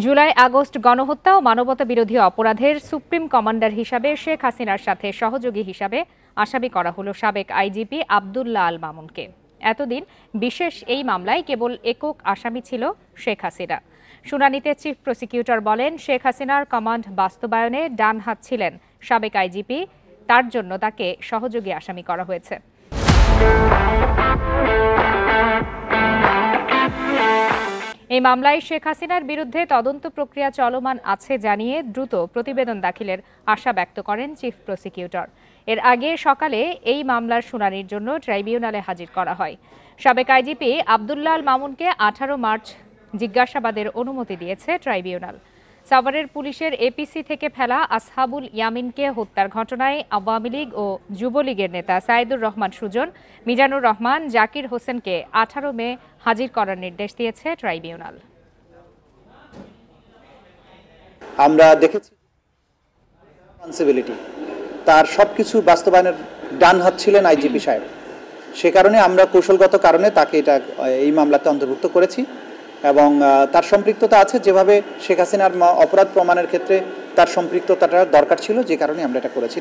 July August গণহত্যা ও মানবতা বিরোধী অপরাধের সুপ্রিম কমান্ডার হিসাবে শেখ হাসিনার সাথে সহযোগী হিসাবে আসামি করা হলো সাবেক আইজিপি আব্দুল্লাহ আল মামুনকে। এতদিন বিশেষ এই মামলায় কেবল একক আসামি ছিল শেখ হাসিনা। শুনানিতে চিফ প্রসিকিউটর বলেন, শেখ হাসিনার কমান্ড বাস্তবায়নে ডান হাত ছিলেন সাবেক আইজিপি, তার জন্য তাকে সহযোগী আসামি করা হয়েছে। এই মামলায় শেখ হাসিনার বিরুদ্ধে তদন্ত প্রক্রিয়া চলমান আছে জানিয়ে দ্রুত প্রতিবেদন দাখিলের আশা ব্যক্ত করেন চিফ প্রসিকিউটর। এর আগে সকালে এই মামলার শুনানির জন্য ট্রাইব্যুনালে হাজির করা হয়। সাবেক আইজিপি আব্দুল্লাহ আল মামুনকে 18 মার্চ জিজ্ঞাসাবাদের অনুমতি দিয়েছে ট্রাইব্যুনাল। সাভারের পুলিশের এপিসি থেকে ফেলা আসহাবুল ইয়ামিনকে হত্যার ঘটনায় আওয়ামী লীগ ও যুবলীগের নেতা সাইদুর রহমান সুজন, মিজানুর রহমান, জাকির হোসেনকে 18 মে হাজির করার নির্দেশ দিয়েছে ট্রাইব্যুনাল। আমরা দেখেছি রেসপন্সিবিলিটি, তার সবকিছু বাস্তবায়নের ডান হাত ছিলেন আইজিপি সাহেব। সে কারণে আমরা কৌশলগত কারণে তাকে এই মামলাতে অন্তর্ভুক্ত করেছি এবং তার সম্পৃক্ততা আছে, যেভাবে শেখ হাসিনার অপরাধ প্রমাণের ক্ষেত্রে তার সম্পৃক্ততাটা দরকার ছিল, যে কারণে আমরা এটা করেছি।